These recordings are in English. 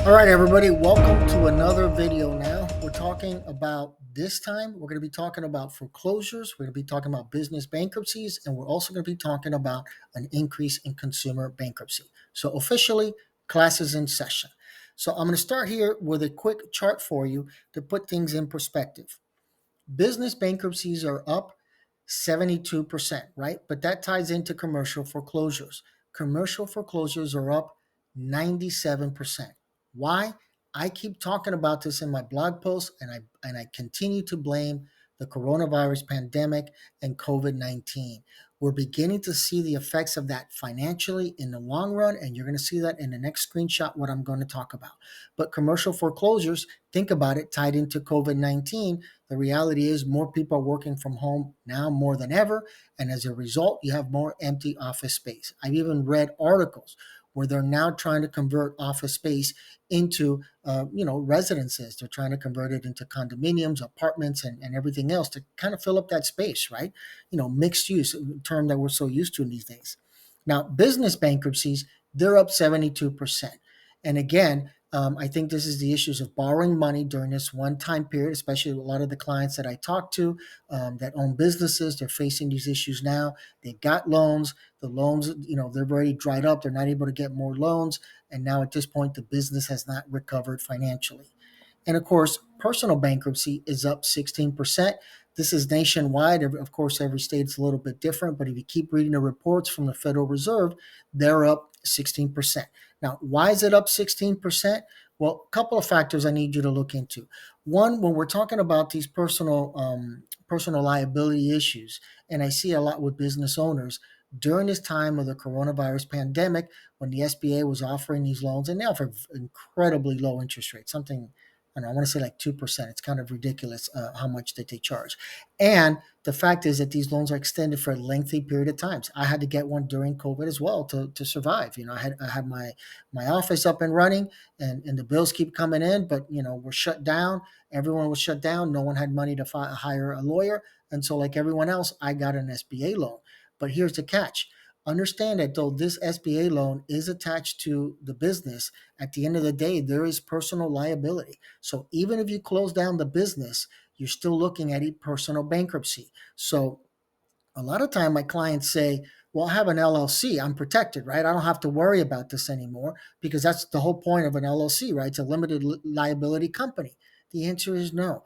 All right, everybody, welcome to another video now. This time, we're going to be talking about foreclosures, we're going to be talking about business bankruptcies, and we're also going to be talking about an increase in consumer bankruptcy. So, officially, class is in session. So, I'm going to start here with a quick chart for you to put things in perspective. Business bankruptcies are up 72%, right? But that ties into commercial foreclosures. Commercial foreclosures are up 97%. Why? I keep talking about this in my blog posts and I continue to blame the coronavirus pandemic and COVID-19. We're beginning to see the effects of that financially in the long run, and you're going to see that in the next screenshot, what I'm going to talk about. But commercial foreclosures, think about it, tied into COVID-19. The reality is more people are working from home now more than ever, and as a result, you have more empty office space. I've even read articles where they're now trying to convert office space into residences. They're trying to convert it into condominiums, apartments, and everything else to kind of fill up that space, right? Mixed use, a term that we're so used to in these days. Now, business bankruptcies, they're up 72%. And again, I think this is the issues of borrowing money during this one time period, especially a lot of the clients that I talk to that own businesses. They're facing these issues now. They've got loans. The loans, they've already dried up. They're not able to get more loans. And now at this point, the business has not recovered financially. And of course, personal bankruptcy is up 16%. This is nationwide. Of course, every state's a little bit different, but if you keep reading the reports from the Federal Reserve, they're up 16%. Now, why is it up 16%? Well, a couple of factors I need you to look into. One, when we're talking about these personal liability issues, and I see a lot with business owners during this time of the coronavirus pandemic, when the SBA was offering these loans, and they offer incredibly low interest rates, something I want to say like 2%. It's kind of ridiculous how much that they charge. And the fact is that these loans are extended for a lengthy period of times. I had to get one during COVID as well to survive. I had my office up and running, and the bills keep coming in, but we're shut down. Everyone was shut down. No one had money to hire a lawyer. And so like everyone else, I got an SBA loan. But here's the catch. Understand that though this SBA loan is attached to the business, at the end of the day, there is personal liability. So even if you close down the business, you're still looking at a personal bankruptcy. So a lot of time my clients say, well, I have an LLC. I'm protected, right? I don't have to worry about this anymore because that's the whole point of an LLC, right? It's a limited liability company. The answer is no.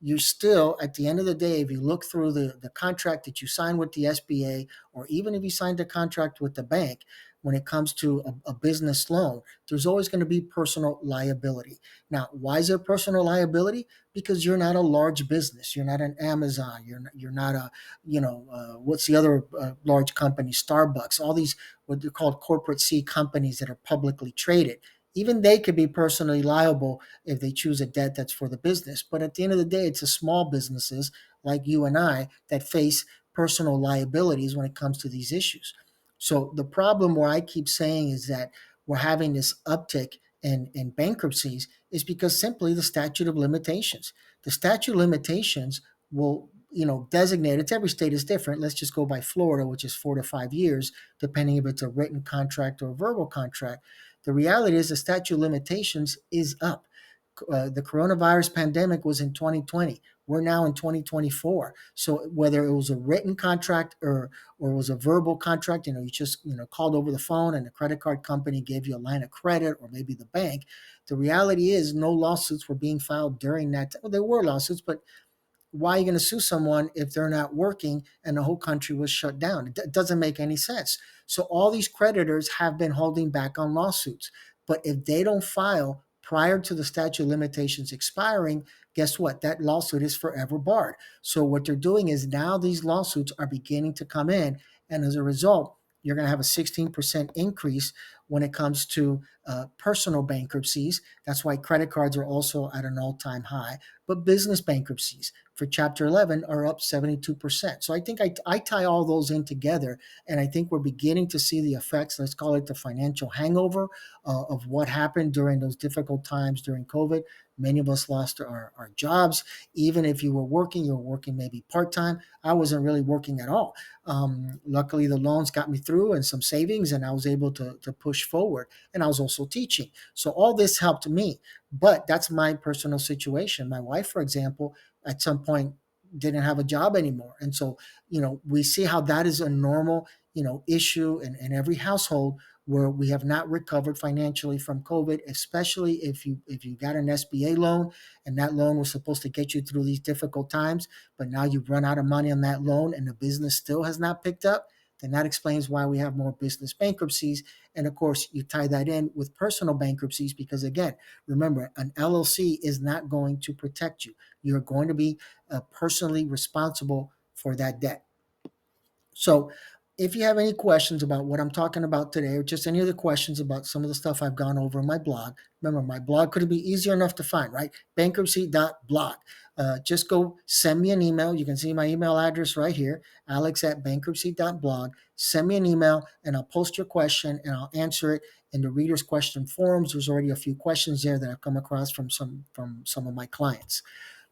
You still, at the end of the day, if you look through the contract that you signed with the SBA, or even if you signed a contract with the bank, when it comes to a business loan, there's always going to be personal liability. Now, why is there personal liability? Because you're not a large business. You're not an Amazon. You're not a what's the other large company, Starbucks, all these what they're called corporate C companies that are publicly traded. Even they could be personally liable if they choose a debt that's for the business. But at the end of the day, it's the small businesses like you and I that face personal liabilities when it comes to these issues. So the problem where I keep saying is that we're having this uptick in bankruptcies is because simply the statute of limitations. The statute of limitations will designate, it's every state is different. Let's just go by Florida, which is 4 to 5 years, depending if it's a written contract or a verbal contract. The reality is the statute of limitations is up. The coronavirus pandemic was in 2020. We're now in 2024. So whether it was a written contract or it was a verbal contract, you just called over the phone and the credit card company gave you a line of credit, or maybe the bank. The reality is no lawsuits were being filed during that. Well, there were lawsuits, but why are you going to sue someone if they're not working and the whole country was shut down? It doesn't make any sense. So all these creditors have been holding back on lawsuits. But if they don't file prior to the statute of limitations expiring, guess what? That lawsuit is forever barred. So what they're doing is now these lawsuits are beginning to come in. And as a result, you're going to have a 16% increase when it comes to personal bankruptcies. That's why credit cards are also at an all-time high. But business bankruptcies for Chapter 11 are up 72%. So I think I tie all those in together, and I think we're beginning to see the effects, let's call it the financial hangover of what happened during those difficult times during COVID. Many of us lost our jobs. Even if you were working, you were working maybe part-time. I wasn't really working at all. Luckily, the loans got me through and some savings, and I was able to push forward. And I was also teaching. So all this helped me. But that's my personal situation. My wife, for example, at some point didn't have a job anymore. And so, we see how that is a normal, issue in every household where we have not recovered financially from COVID, especially if you got an SBA loan and that loan was supposed to get you through these difficult times, but now you've run out of money on that loan and the business still has not picked up, then that explains why we have more business bankruptcies. And of course, you tie that in with personal bankruptcies because, again, remember, an LLC is not going to protect you. You're going to be personally responsible for that debt. So, if you have any questions about what I'm talking about today, or just any other questions about some of the stuff I've gone over in my blog, remember my blog could be easier enough to find, right? Bankruptcy.blog. Just go send me an email. You can see my email address right here, alex@bankruptcy.blog. Send me an email and I'll post your question and I'll answer it in the readers' question forums. There's already a few questions there that I've come across from some of my clients.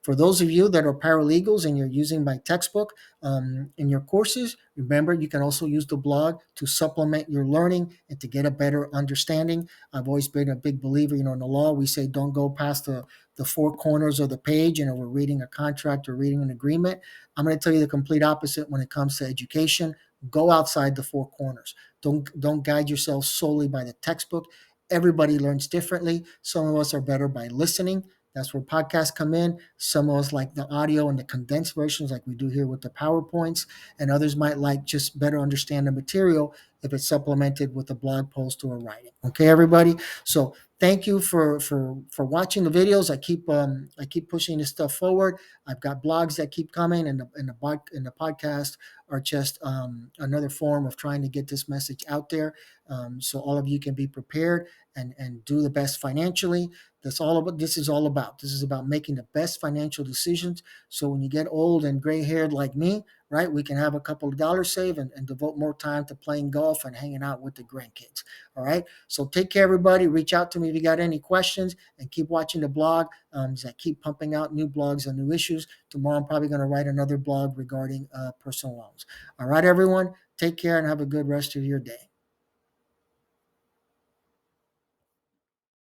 For those of you that are paralegals and you're using my textbook in your courses, remember you can also use the blog to supplement your learning and to get a better understanding. I've always been a big believer, in the law, we say don't go past the four corners of the page. We're reading a contract or reading an agreement. I'm going to tell you the complete opposite when it comes to education. Go outside the four corners. Don't guide yourself solely by the textbook. Everybody learns differently. Some of us are better by listening. That's where podcasts come in. Some of us like the audio and the condensed versions, like we do here with the PowerPoints, and others might like just better understand the material if it's supplemented with a blog post or a writing. Okay, everybody. So thank you for watching the videos. I keep pushing this stuff forward. I've got blogs that keep coming, and the podcast are just another form of trying to get this message out there, so all of you can be prepared and do the best financially. This is all about. This is about making the best financial decisions. So when you get old and gray haired like me, right, we can have a couple of dollars saved and devote more time to playing golf and hanging out with the grandkids. All right. So take care, everybody. Reach out to me if you got any questions and keep watching the blog. As I keep pumping out new blogs and new issues. Tomorrow, I'm probably going to write another blog regarding personal loans. All right, everyone. Take care and have a good rest of your day.